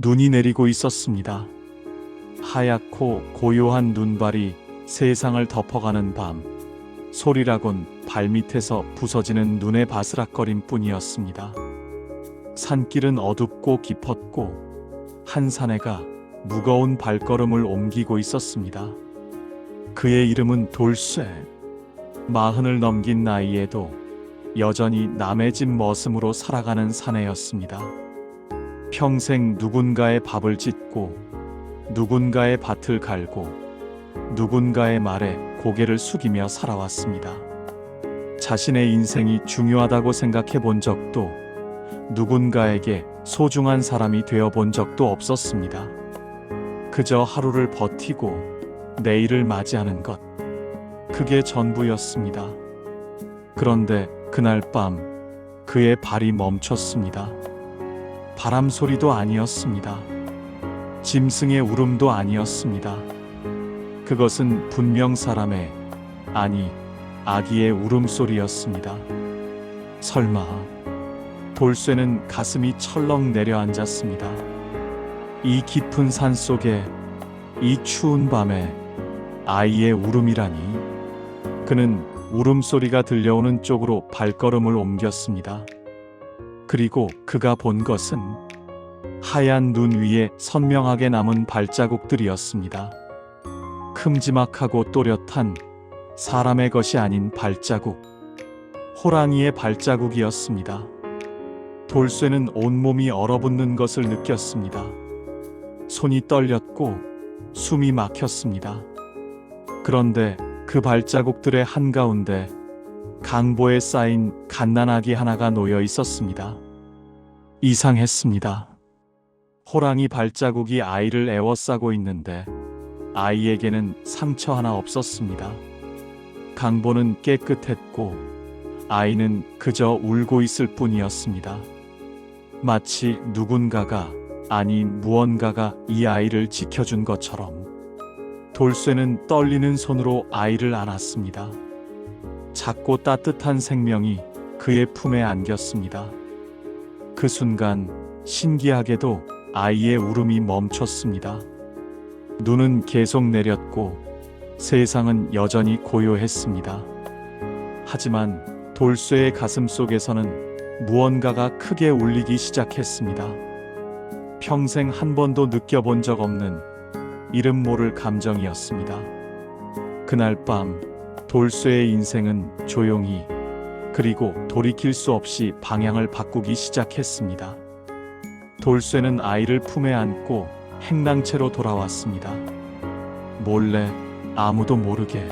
눈이 내리고 있었습니다. 하얗고 고요한 눈발이 세상을 덮어가는 밤, 소리라곤 발밑에서 부서지는 눈의 바스락거림 뿐이었습니다. 산길은 어둡고 깊었고 한 사내가 무거운 발걸음을 옮기고 있었습니다. 그의 이름은 돌쇠. 40을 넘긴 나이에도 여전히 남의 집 머슴으로 살아가는 사내였습니다. 평생 누군가의 밥을 짓고 누군가의 밭을 갈고 누군가의 말에 고개를 숙이며 살아왔습니다. 자신의 인생이 중요하다고 생각해 본 적도, 누군가에게 소중한 사람이 되어 본 적도 없었습니다. 그저 하루를 버티고 내일을 맞이하는 것, 그게 전부였습니다. 그런데 그날 밤 그의 발이 멈췄습니다. 바람 소리도 아니었습니다. 짐승의 울음도 아니었습니다. 그것은 분명 사람의, 아니 아기의 울음소리였습니다. 설마. 돌쇠는 가슴이 철렁 내려앉았습니다. 이 깊은 산 속에, 이 추운 밤에 아이의 울음이라니. 그는 울음소리가 들려오는 쪽으로 발걸음을 옮겼습니다. 그리고 그가 본 것은 하얀 눈 위에 선명하게 남은 발자국들이었습니다. 큼지막하고 또렷한 사람의 것이 아닌 발자국, 호랑이의 발자국이었습니다. 돌쇠는 온몸이 얼어붙는 것을 느꼈습니다. 손이 떨렸고 숨이 막혔습니다. 그런데 그 발자국들의 한가운데 강보에 쌓인 갓난아기 하나가 놓여 있었습니다. 이상했습니다. 호랑이 발자국이 아이를 에워싸고 있는데 아이에게는 상처 하나 없었습니다. 강보는 깨끗했고 아이는 그저 울고 있을 뿐이었습니다. 마치 누군가가, 아니 무언가가 이 아이를 지켜준 것처럼. 돌쇠는 떨리는 손으로 아이를 안았습니다. 작고 따뜻한 생명이 그의 품에 안겼습니다. 그 순간 신기하게도 아이의 울음이 멈췄습니다. 눈은 계속 내렸고 세상은 여전히 고요했습니다. 하지만 돌쇠의 가슴 속에서는 무언가가 크게 울리기 시작했습니다. 평생 한 번도 느껴본 적 없는 이름 모를 감정이었습니다. 그날 밤 돌쇠의 인생은 조용히, 그리고 돌이킬 수 없이 방향을 바꾸기 시작했습니다. 돌쇠는 아이를 품에 안고 행랑채로 돌아왔습니다. 몰래, 아무도 모르게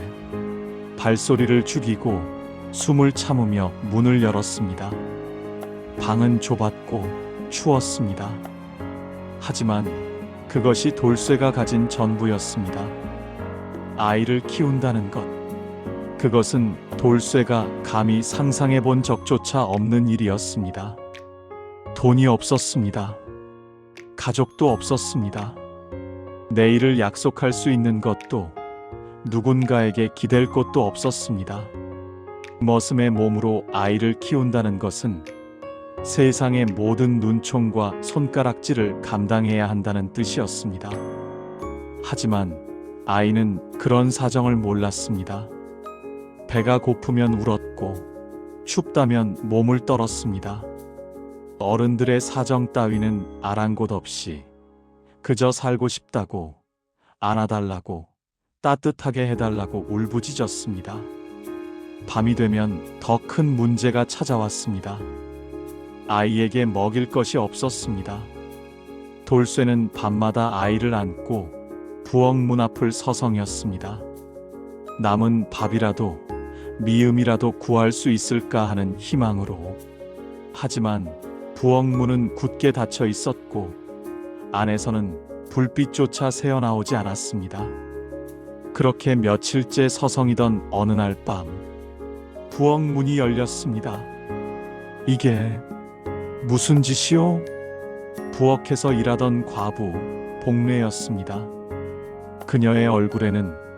발소리를 죽이고 숨을 참으며 문을 열었습니다. 방은 좁았고 추웠습니다. 하지만 그것이 돌쇠가 가진 전부였습니다. 아이를 키운다는 것. 그것은 돌쇠가 감히 상상해 본 적조차 없는 일이었습니다. 돈이 없었습니다. 가족도 없었습니다. 내일을 약속할 수 있는 것도, 누군가에게 기댈 것도 없었습니다. 머슴의 몸으로 아이를 키운다는 것은 세상의 모든 눈총과 손가락질을 감당해야 한다는 뜻이었습니다. 하지만 아이는 그런 사정을 몰랐습니다. 배가 고프면 울었고 춥다면 몸을 떨었습니다. 어른들의 사정 따위는 아랑곳 없이 그저 살고 싶다고, 안아달라고, 따뜻하게 해달라고 울부짖었습니다. 밤이 되면 더 큰 문제가 찾아왔습니다. 아이에게 먹일 것이 없었습니다. 돌쇠는 밤마다 아이를 안고 부엌 문 앞을 서성였습니다. 남은 밥이라도, 미음이라도 구할 수 있을까 하는 희망으로. 하지만 부엌 문은 굳게 닫혀 있었고 안에서는 불빛조차 새어나오지 않았습니다. 그렇게 며칠째 서성이던 어느 날 밤, 부엌 문이 열렸습니다. 이게 무슨 짓이오? 부엌에서 일하던 과부 복례였습니다. 그녀의 얼굴에는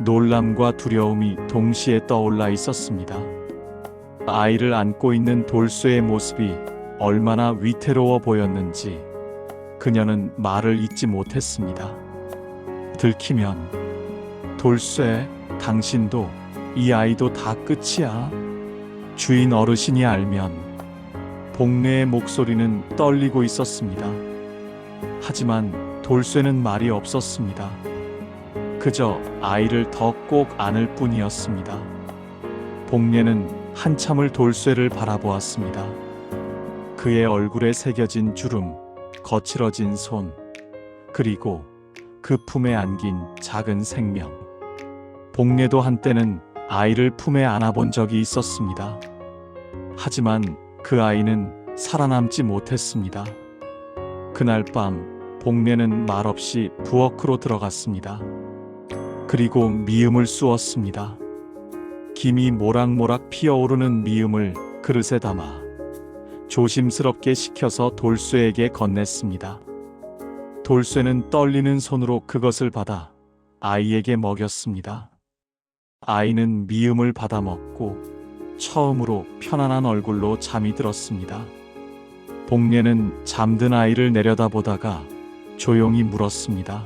놀람과 두려움이 동시에 떠올라 있었습니다. 아이를 안고 있는 돌쇠의 모습이 얼마나 위태로워 보였는지 그녀는 말을 잇지 못했습니다. 들키면 돌쇠, 당신도 이 아이도 다 끝이야. 주인 어르신이 알면. 복례의 목소리는 떨리고 있었습니다. 하지만 돌쇠는 말이 없었습니다. 그저 아이를 더 꼭 안을 뿐이었습니다. 복례는 한참을 돌쇠를 바라보았습니다. 그의 얼굴에 새겨진 주름, 거칠어진 손, 그리고 그 품에 안긴 작은 생명. 복례도 한때는 아이를 품에 안아본 적이 있었습니다. 하지만 그 아이는 살아남지 못했습니다. 그날 밤 복례는 말없이 부엌으로 들어갔습니다. 그리고 미음을 쑤었습니다. 김이 모락모락 피어오르는 미음을 그릇에 담아 조심스럽게 식혀서 돌쇠에게 건넸습니다. 돌쇠는 떨리는 손으로 그것을 받아 아이에게 먹였습니다. 아이는 미음을 받아 먹고 처음으로 편안한 얼굴로 잠이 들었습니다. 복례는 잠든 아이를 내려다보다가 조용히 물었습니다.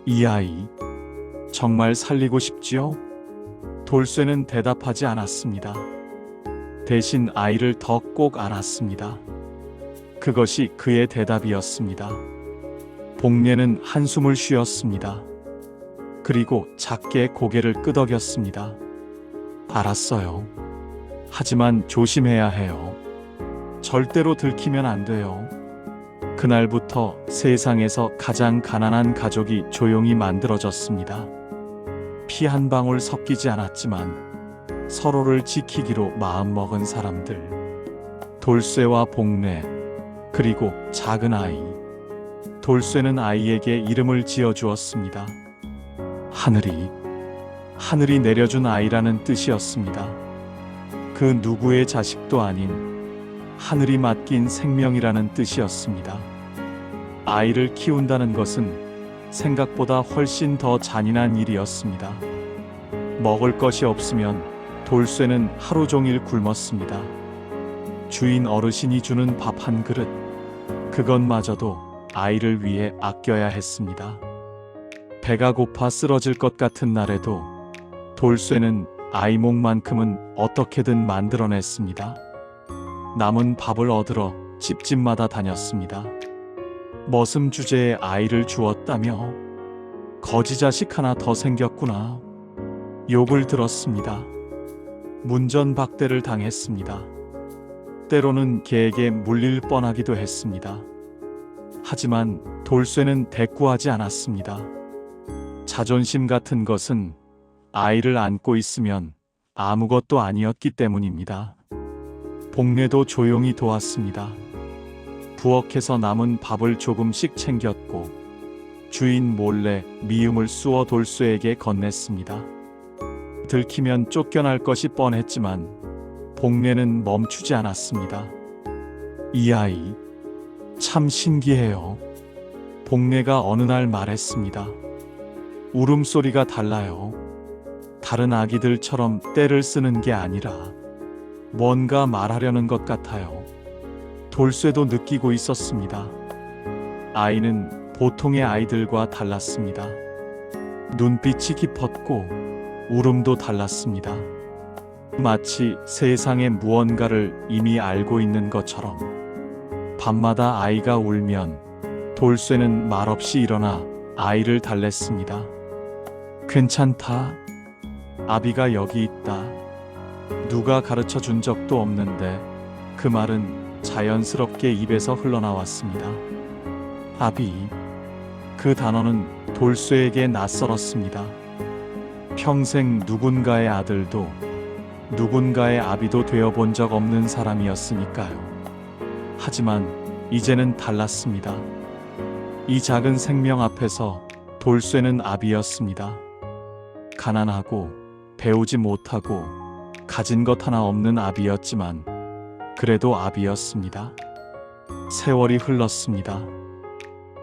이 아이 정말 살리고 싶지요? 돌쇠는 대답하지 않았습니다. 대신 아이를 더 꼭 안았습니다. 그것이 그의 대답이었습니다. 복례는 한숨을 쉬었습니다. 그리고 작게 고개를 끄덕였습니다. 알았어요. 하지만 조심해야 해요. 절대로 들키면 안 돼요. 그날부터 세상에서 가장 가난한 가족이 조용히 만들어졌습니다. 피 한 방울 섞이지 않았지만 서로를 지키기로 마음먹은 사람들. 돌쇠와 복례, 그리고 작은 아이. 돌쇠는 아이에게 이름을 지어주었습니다. 하늘이 내려준 아이라는 뜻이었습니다. 그 누구의 자식도 아닌 하늘이 맡긴 생명이라는 뜻이었습니다. 아이를 키운다는 것은 생각보다 훨씬 더 잔인한 일이었습니다. 먹을 것이 없으면 돌쇠는 하루 종일 굶었습니다. 주인 어르신이 주는 밥 한 그릇, 그것마저도 아이를 위해 아껴야 했습니다. 배가 고파 쓰러질 것 같은 날에도 돌쇠는 아이 목만큼은 어떻게든 만들어냈습니다. 남은 밥을 얻으러 집집마다 다녔습니다. 머슴 주제에 아이를 주었다며 거지 자식 하나 더 생겼구나. 욕을 들었습니다. 문전박대를 당했습니다. 때로는 개에게 물릴 뻔하기도 했습니다. 하지만 돌쇠는 대꾸하지 않았습니다. 자존심 같은 것은 아이를 안고 있으면 아무것도 아니었기 때문입니다. 복례도 조용히 도왔습니다. 부엌에서 남은 밥을 조금씩 챙겼고 주인 몰래 미음을 쑤어 돌쇠에게 건넸습니다. 들키면 쫓겨날 것이 뻔했지만 복례는 멈추지 않았습니다. 이 아이 참 신기해요. 복례가 어느 날 말했습니다. 울음소리가 달라요. 다른 아기들처럼 떼를 쓰는 게 아니라 뭔가 말하려는 것 같아요. 돌쇠도 느끼고 있었습니다. 아이는 보통의 아이들과 달랐습니다. 눈빛이 깊었고 울음도 달랐습니다. 마치 세상의 무언가를 이미 알고 있는 것처럼. 밤마다 아이가 울면 돌쇠는 말없이 일어나 아이를 달랬습니다. 괜찮다. 아비가 여기 있다. 누가 가르쳐 준 적도 없는데 그 말은 자연스럽게 입에서 흘러나왔습니다. 아비. 그 단어는 돌쇠에게 낯설었습니다. 평생 누군가의 아들도 누군가의 아비도 되어본 적 없는 사람이었으니까요. 하지만 이제는 달랐습니다. 이 작은 생명 앞에서 돌쇠는 아비였습니다. 가난하고 배우지 못하고 가진 것 하나 없는 아비였지만 그래도 아비였습니다. 세월이 흘렀습니다.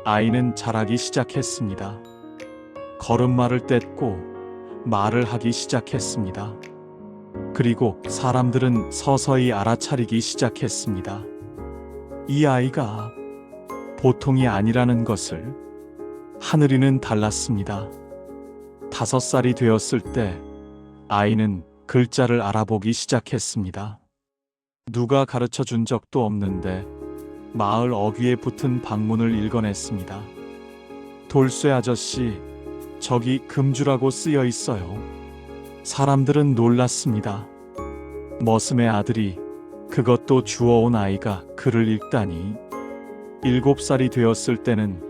아이는 자라기 시작했습니다. 걸음마를 뗐고 말을 하기 시작했습니다. 그리고 사람들은 서서히 알아차리기 시작했습니다. 이 아이가 보통이 아니라는 것을. 하늘이는 달랐습니다. 5살이 되었을 때 아이는 글자를 알아보기 시작했습니다. 누가 가르쳐 준 적도 없는데 마을 어귀에 붙은 방문을 읽어냈습니다. 돌쇠 아저씨, 저기 금주라고 쓰여 있어요. 사람들은 놀랐습니다. 머슴의 아들이, 그것도 주워온 아이가 글을 읽다니. 7살이 되었을 때는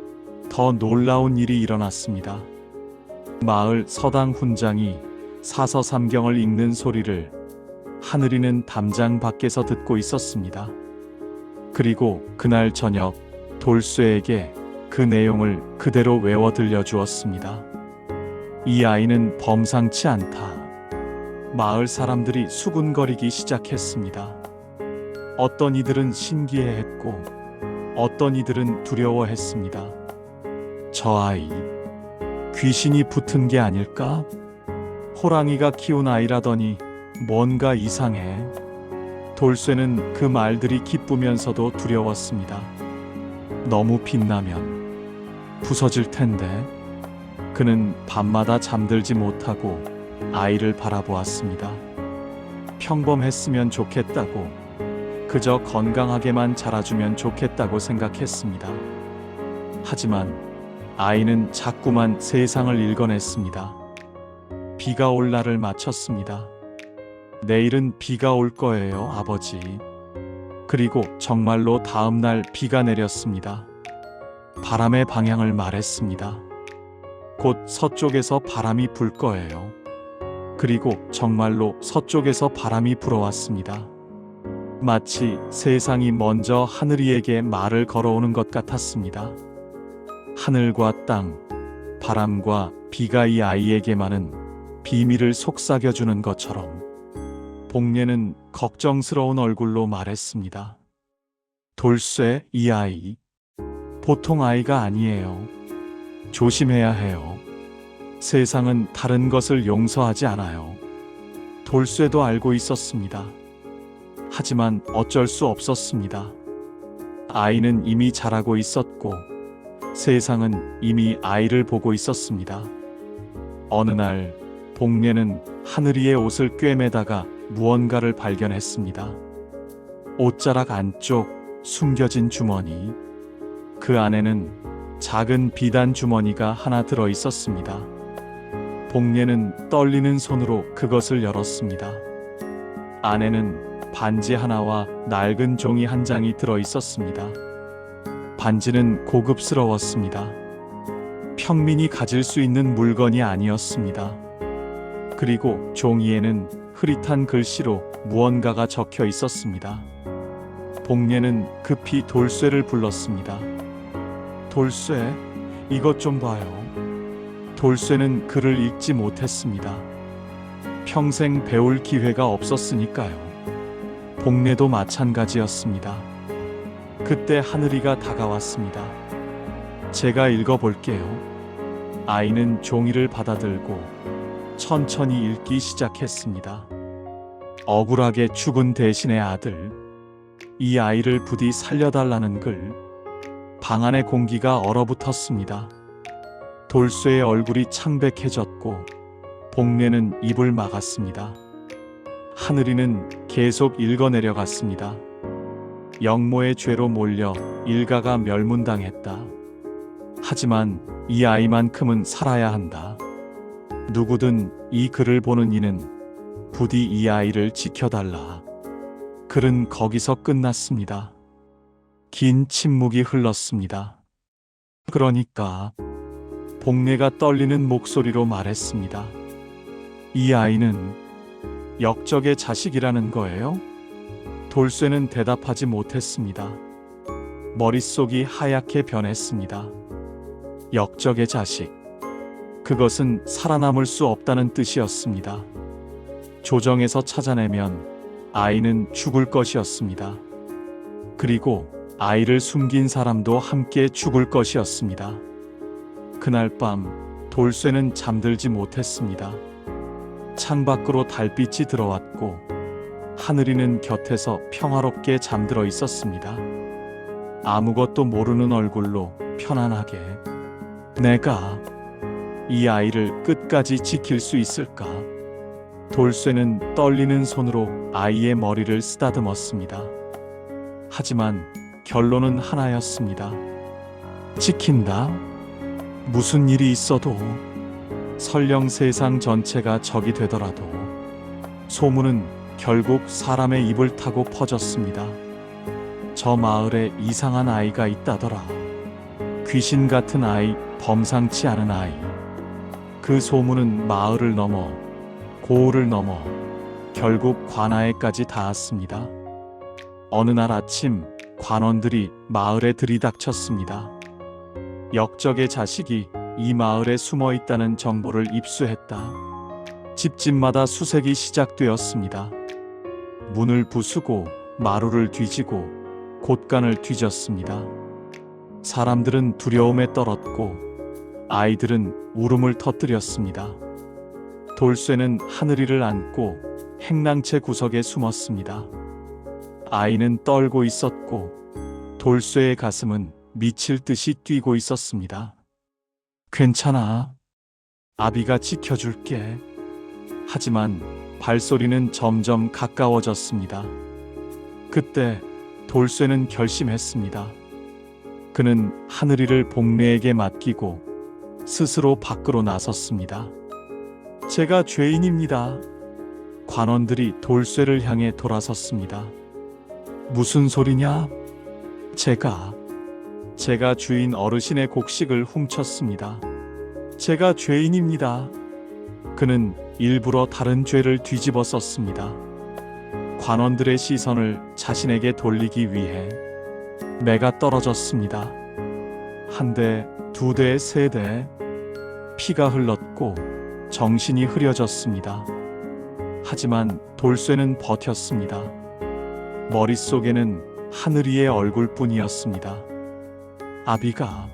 더 놀라운 일이 일어났습니다. 마을 서당 훈장이 사서삼경을 읽는 소리를 하늘이는 담장 밖에서 듣고 있었습니다. 그리고 그날 저녁 돌쇠에게 그 내용을 그대로 외워 들려주었습니다. 이 아이는 범상치 않다. 마을 사람들이 수군거리기 시작했습니다. 어떤 이들은 신기해했고 어떤 이들은 두려워했습니다. 저 아이, 귀신이 붙은 게 아닐까? 호랑이가 키운 아이라더니 뭔가 이상해. 돌쇠는 그 말들이 기쁘면서도 두려웠습니다. 너무 빛나면 부서질 텐데. 그는 밤마다 잠들지 못하고 아이를 바라보았습니다. 평범했으면 좋겠다고, 그저 건강하게만 자라주면 좋겠다고 생각했습니다. 하지만 아이는 자꾸만 세상을 읽어냈습니다. 비가 올 날을 맞췄습니다. 내일은 비가 올 거예요, 아버지. 그리고 정말로 다음 날 비가 내렸습니다. 바람의 방향을 말했습니다. 곧 서쪽에서 바람이 불 거예요. 그리고 정말로 서쪽에서 바람이 불어왔습니다. 마치 세상이 먼저 하늘이에게 말을 걸어오는 것 같았습니다. 하늘과 땅, 바람과 비가 이 아이에게만은 비밀을 속삭여주는 것처럼. 복례는 걱정스러운 얼굴로 말했습니다. 돌쇠, 이 아이, 보통 아이가 아니에요. 조심해야 해요. 세상은 다른 것을 용서하지 않아요. 돌쇠도 알고 있었습니다. 하지만 어쩔 수 없었습니다. 아이는 이미 자라고 있었고 세상은 이미 아이를 보고 있었습니다. 어느 날 복례는 하늘이의 옷을 꿰매다가 무언가를 발견했습니다. 옷자락 안쪽 숨겨진 주머니. 그 안에는 작은 비단 주머니가 하나 들어 있었습니다. 복례는 떨리는 손으로 그것을 열었습니다. 안에는 반지 하나와 낡은 종이 한 장이 들어 있었습니다. 반지는 고급스러웠습니다. 평민이 가질 수 있는 물건이 아니었습니다. 그리고 종이에는 흐릿한 글씨로 무언가가 적혀 있었습니다. 복례는 급히 돌쇠를 불렀습니다. 돌쇠, 이것 좀 봐요. 돌쇠는 글을 읽지 못했습니다. 평생 배울 기회가 없었으니까요. 복례도 마찬가지였습니다. 그때 하늘이가 다가왔습니다. 제가 읽어볼게요. 아이는 종이를 받아들고 천천히 읽기 시작했습니다. 억울하게 죽은 대신의 아들. 이 아이를 부디 살려달라는 글. 방 안의 공기가 얼어붙었습니다. 돌쇠의 얼굴이 창백해졌고 복례는 입을 막았습니다. 하늘이는 계속 읽어내려갔습니다. 영모의 죄로 몰려 일가가 멸문당했다. 하지만 이 아이만큼은 살아야 한다. 누구든 이 글을 보는 이는 부디 이 아이를 지켜달라. 글은 거기서 끝났습니다. 긴 침묵이 흘렀습니다. 그러니까 복례가 떨리는 목소리로 말했습니다. 이 아이는 역적의 자식이라는 거예요? 돌쇠는 대답하지 못했습니다. 머릿속이 하얗게 변했습니다. 역적의 자식. 그것은 살아남을 수 없다는 뜻이었습니다. 조정에서 찾아내면 아이는 죽을 것이었습니다. 그리고 아이를 숨긴 사람도 함께 죽을 것이었습니다. 그날 밤 돌쇠는 잠들지 못했습니다. 창밖으로 달빛이 들어왔고 하늘이는 곁에서 평화롭게 잠들어 있었습니다. 아무것도 모르는 얼굴로 편안하게 내가 이 아이를 끝까지 지킬 수 있을까? 돌쇠는 떨리는 손으로 아이의 머리를 쓰다듬었습니다. 하지만 결론은 하나였습니다. 지킨다. 무슨 일이 있어도, 설령 세상 전체가 적이 되더라도. 소문은 결국 사람의 입을 타고 퍼졌습니다. 저 마을에 이상한 아이가 있다더라. 귀신 같은 아이, 범상치 않은 아이. 그 소문은 마을을 넘어 고을을 넘어 결국 관아에까지 닿았습니다. 어느 날 아침 관원들이 마을에 들이닥쳤습니다. 역적의 자식이 이 마을에 숨어 있다는 정보를 입수했다. 집집마다 수색이 시작되었습니다. 문을 부수고 마루를 뒤지고 곳간을 뒤졌습니다. 사람들은 두려움에 떨었고 아이들은 울음을 터뜨렸습니다. 돌쇠는 하늘이를 안고 행랑채 구석에 숨었습니다. 아이는 떨고 있었고 돌쇠의 가슴은 미칠 듯이 뛰고 있었습니다. 괜찮아. 아비가 지켜줄게. 하지만 발소리는 점점 가까워졌습니다. 그때 돌쇠는 결심했습니다. 그는 하늘이를 복례에게 맡기고 스스로 밖으로 나섰습니다. 제가 죄인입니다. 관원들이 돌쇠를 향해 돌아섰습니다. 무슨 소리냐? 제가 주인 어르신의 곡식을 훔쳤습니다. 제가 죄인입니다. 그는 일부러 다른 죄를 뒤집어 썼습니다. 관원들의 시선을 자신에게 돌리기 위해 매가 떨어졌습니다. 한 대, 두 대, 세 대. 피가 흘렀고 정신이 흐려졌습니다. 하지만 돌쇠는 버텼습니다. 머릿속에는 하늘이의 얼굴뿐이었습니다. 아비가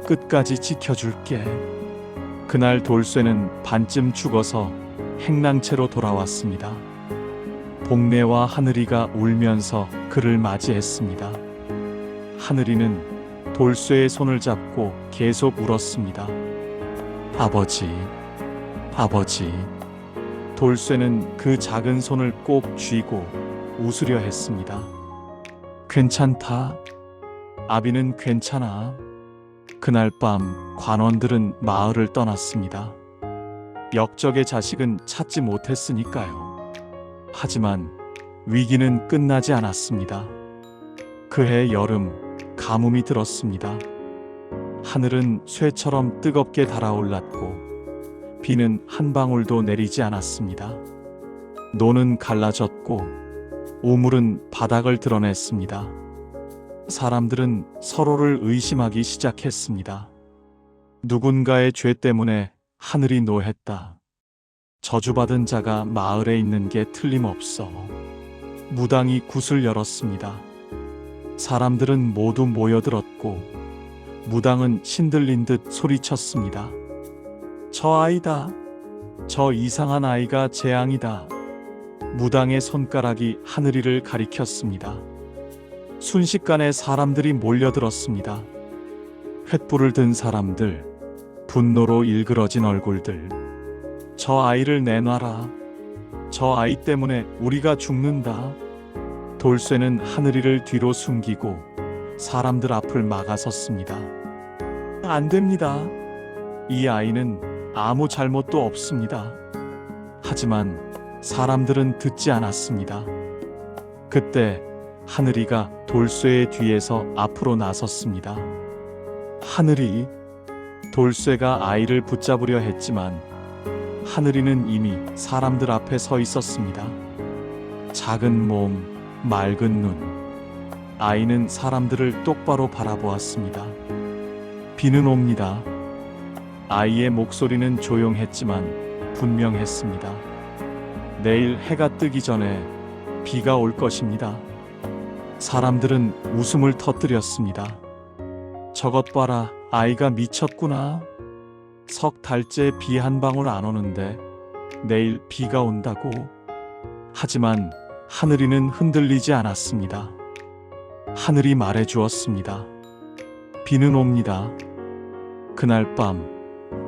끝까지 지켜줄게. 그날 돌쇠는 반쯤 죽어서 행랑채로 돌아왔습니다. 복례와 하늘이가 울면서 그를 맞이했습니다. 하늘이는 돌쇠의 손을 잡고 계속 울었습니다. 아버지, 아버지. 돌쇠는 그 작은 손을 꼭 쥐고 웃으려 했습니다. 괜찮다. 아비는 괜찮아. 그날 밤 관원들은 마을을 떠났습니다. 역적의 자식은 찾지 못했으니까요. 하지만 위기는 끝나지 않았습니다. 그해 여름, 가뭄이 들었습니다. 하늘은 쇠처럼 뜨겁게 달아올랐고 비는 한 방울도 내리지 않았습니다. 노는 갈라졌고 우물은 바닥을 드러냈습니다. 사람들은 서로를 의심하기 시작했습니다. 누군가의 죄 때문에 하늘이 노했다. 저주받은 자가 마을에 있는 게 틀림없어. 무당이 굿을 열었습니다. 사람들은 모두 모여들었고 무당은 신들린 듯 소리쳤습니다. 저 아이다. 저 이상한 아이가 재앙이다. 무당의 손가락이 하늘이를 가리켰습니다. 순식간에 사람들이 몰려들었습니다. 횃불을 든 사람들, 분노로 일그러진 얼굴들. 저 아이를 내놔라. 저 아이 때문에 우리가 죽는다. 돌쇠는 하늘이를 뒤로 숨기고 사람들 앞을 막아섰습니다. 안 됩니다. 이 아이는 아무 잘못도 없습니다. 하지만 사람들은 듣지 않았습니다. 그때 하늘이가 돌쇠의 뒤에서 앞으로 나섰습니다. 하늘이. 돌쇠가 아이를 붙잡으려 했지만 하늘이는 이미 사람들 앞에 서 있었습니다. 작은 몸, 맑은 눈. 아이는 사람들을 똑바로 바라보았습니다. 비는 옵니다. 아이의 목소리는 조용했지만 분명했습니다. 내일 해가 뜨기 전에 비가 올 것입니다. 사람들은 웃음을 터뜨렸습니다. 저것 봐라, 아이가 미쳤구나. 석 달째 비 한 방울 안 오는데 내일 비가 온다고. 하지만 하늘이는 흔들리지 않았습니다. 하늘이 말해 주었습니다. 비는 옵니다. 그날 밤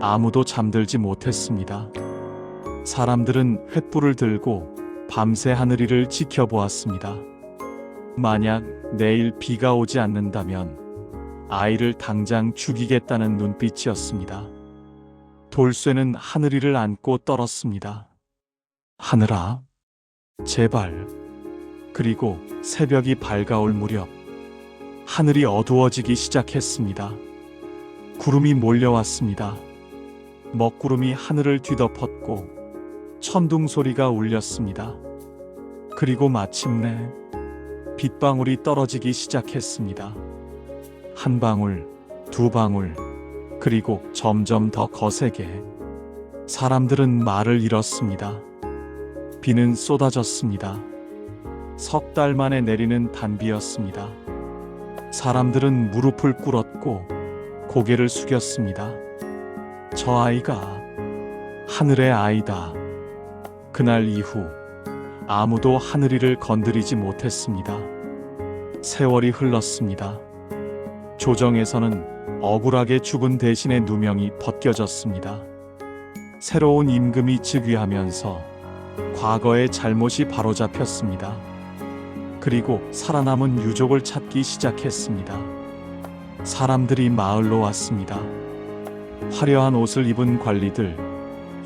아무도 잠들지 못했습니다. 사람들은 횃불을 들고 밤새 하늘이를 지켜보았습니다. 만약 내일 비가 오지 않는다면 아이를 당장 죽이겠다는 눈빛이었습니다. 돌쇠는 하늘이를 안고 떨었습니다. 하늘아, 제발. 그리고 새벽이 밝아올 무렵 하늘이 어두워지기 시작했습니다. 구름이 몰려왔습니다. 먹구름이 하늘을 뒤덮었고 천둥 소리가 울렸습니다. 그리고 마침내 빗방울이 떨어지기 시작했습니다. 한 방울, 두 방울, 그리고 점점 더 거세게. 사람들은 말을 잃었습니다. 비는 쏟아졌습니다. 석 달 만에 내리는 단비였습니다. 사람들은 무릎을 꿇었고 고개를 숙였습니다. 저 아이가 하늘의 아이다. 그날 이후 아무도 하늘이를 건드리지 못했습니다. 세월이 흘렀습니다. 조정에서는 억울하게 죽은 대신에 누명이 벗겨졌습니다. 새로운 임금이 즉위하면서 과거의 잘못이 바로잡혔습니다. 그리고 살아남은 유족을 찾기 시작했습니다. 사람들이 마을로 왔습니다. 화려한 옷을 입은 관리들,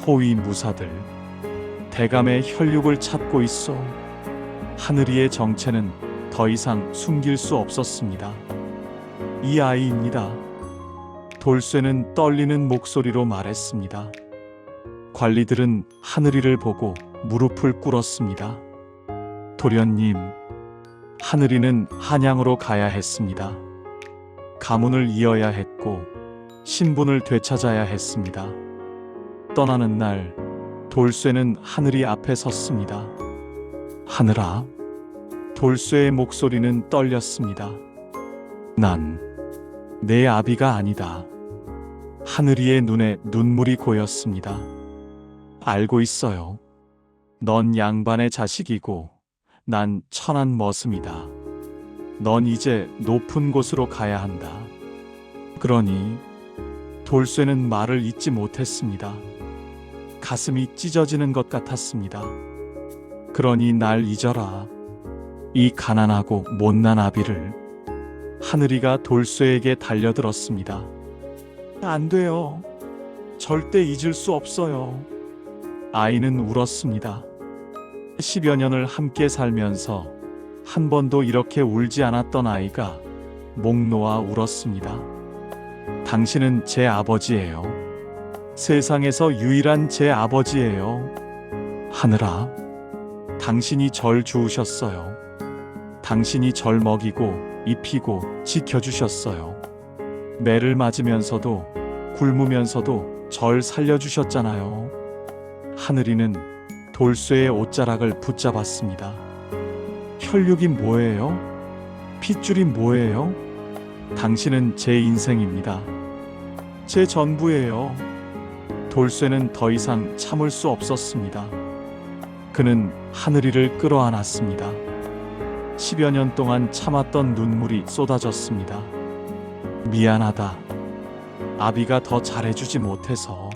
호위 무사들, 대감의 혈육을 찾고 있어. 하늘이의 정체는 더 이상 숨길 수 없었습니다. 이 아이입니다. 돌쇠는 떨리는 목소리로 말했습니다. 관리들은 하늘이를 보고 무릎을 꿇었습니다. 도련님, 하늘이는 한양으로 가야 했습니다. 가문을 이어야 했고 신분을 되찾아야 했습니다. 떠나는 날 돌쇠는 하늘이 앞에 섰습니다. 하늘아, 돌쇠의 목소리는 떨렸습니다. 난 내 아비가 아니다. 하늘이의 눈에 눈물이 고였습니다. 알고 있어요. 넌 양반의 자식이고 난 천한 머슴이다. 넌 이제 높은 곳으로 가야 한다. 그러니 돌쇠는 말을 잇지 못했습니다. 가슴이 찢어지는 것 같았습니다. 그러니 날 잊어라. 이 가난하고 못난 아비를. 하늘이가 돌쇠에게 달려들었습니다. 안 돼요. 절대 잊을 수 없어요. 아이는 울었습니다. 10여 년을 함께 살면서 한 번도 이렇게 울지 않았던 아이가 목 놓아 울었습니다. 당신은 제 아버지예요. 세상에서 유일한 제 아버지예요. 하늘아, 당신이 절 주우셨어요. 당신이 절 먹이고 입히고 지켜주셨어요. 매를 맞으면서도 굶으면서도 절 살려주셨잖아요. 하늘이는 돌쇠의 옷자락을 붙잡았습니다. 혈육이 뭐예요? 핏줄이 뭐예요? 당신은 제 인생입니다. 제 전부예요. 돌쇠는 더 이상 참을 수 없었습니다. 그는 하늘이를 끌어안았습니다. 10여 년 동안 참았던 눈물이 쏟아졌습니다. 미안하다. 아비가 더 잘해주지 못해서.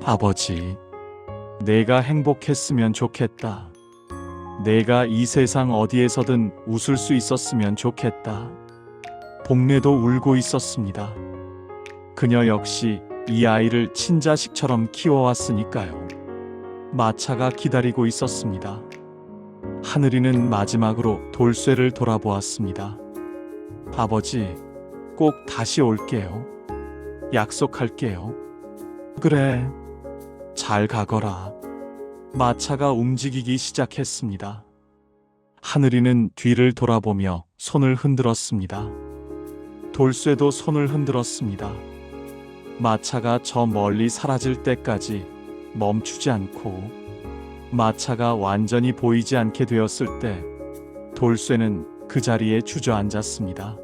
아버지, 내가 행복했으면 좋겠다. 내가 이 세상 어디에서든 웃을 수 있었으면 좋겠다. 복례도 울고 있었습니다. 그녀 역시 이 아이를 친자식처럼 키워왔으니까요. 마차가 기다리고 있었습니다. 하늘이는 마지막으로 돌쇠를 돌아보았습니다. 아버지, 꼭 다시 올게요. 약속할게요. 그래, 잘 가거라. 마차가 움직이기 시작했습니다. 하늘이는 뒤를 돌아보며 손을 흔들었습니다. 돌쇠도 손을 흔들었습니다. 마차가 저 멀리 사라질 때까지 멈추지 않고 마차가 완전히 보이지 않게 되었을 때 돌쇠는 그 자리에 주저앉았습니다.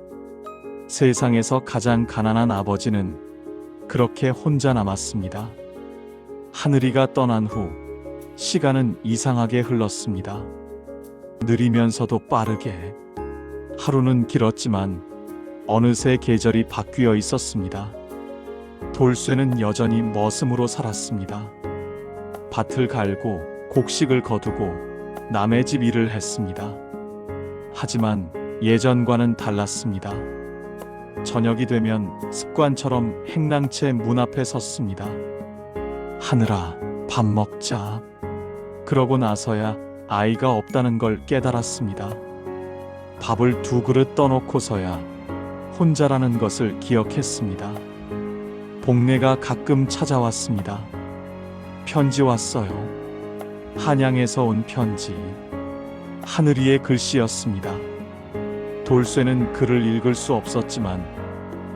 세상에서 가장 가난한 아버지는 그렇게 혼자 남았습니다. 하늘이가 떠난 후 시간은 이상하게 흘렀습니다. 느리면서도 빠르게. 하루는 길었지만 어느새 계절이 바뀌어 있었습니다. 돌쇠는 여전히 머슴으로 살았습니다. 밭을 갈고 곡식을 거두고 남의 집 일을 했습니다. 하지만 예전과는 달랐습니다. 저녁이 되면 습관처럼 행랑채 문 앞에 섰습니다. 하늘아, 밥 먹자. 그러고 나서야 아이가 없다는 걸 깨달았습니다. 밥을 2그릇 떠놓고서야 혼자라는 것을 기억했습니다. 복례가 가끔 찾아왔습니다. 편지 왔어요. 한양에서 온 편지. 하늘이의 글씨였습니다. 돌쇠는 글을 읽을 수 없었지만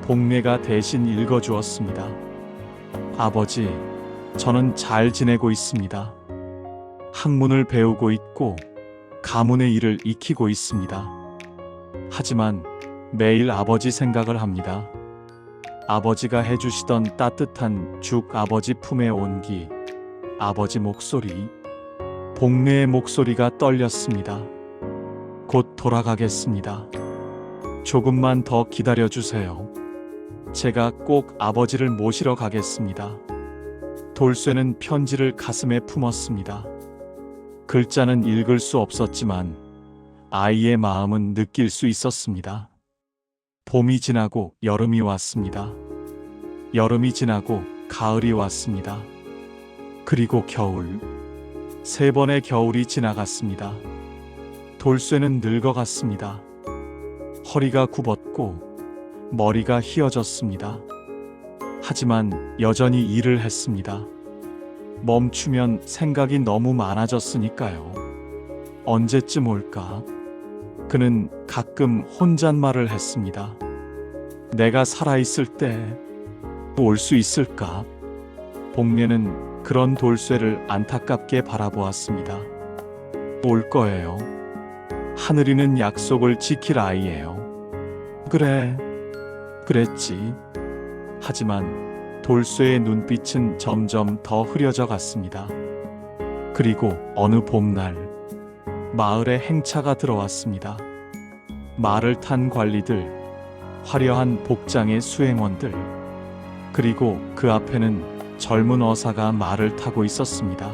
복례가 대신 읽어주었습니다. 아버지, 저는 잘 지내고 있습니다. 학문을 배우고 있고 가문의 일을 익히고 있습니다. 하지만 매일 아버지 생각을 합니다. 아버지가 해주시던 따뜻한 죽, 아버지 품의 온기, 아버지 목소리. 복례의 목소리가 떨렸습니다. 곧 돌아가겠습니다. 조금만 더 기다려주세요. 제가 꼭 아버지를 모시러 가겠습니다. 돌쇠는 편지를 가슴에 품었습니다. 글자는 읽을 수 없었지만 아이의 마음은 느낄 수 있었습니다. 봄이 지나고 여름이 왔습니다. 여름이 지나고 가을이 왔습니다. 그리고 겨울. 3번의 겨울이 지나갔습니다. 돌쇠는 늙어갔습니다. 허리가 굽었고 머리가 휘어졌습니다. 하지만 여전히 일을 했습니다. 멈추면 생각이 너무 많아졌으니까요. 언제쯤 올까? 그는 가끔 혼잣말을 했습니다. 내가 살아있을 때 올 수 있을까? 복례는 그런 돌쇠를 안타깝게 바라보았습니다. 올 거예요. 하늘이는 약속을 지킬 아이예요. 그래, 그랬지. 하지만 돌쇠의 눈빛은 점점 더 흐려져 갔습니다. 그리고 어느 봄날, 마을에 행차가 들어왔습니다. 말을 탄 관리들, 화려한 복장의 수행원들, 그리고 그 앞에는 젊은 어사가 말을 타고 있었습니다.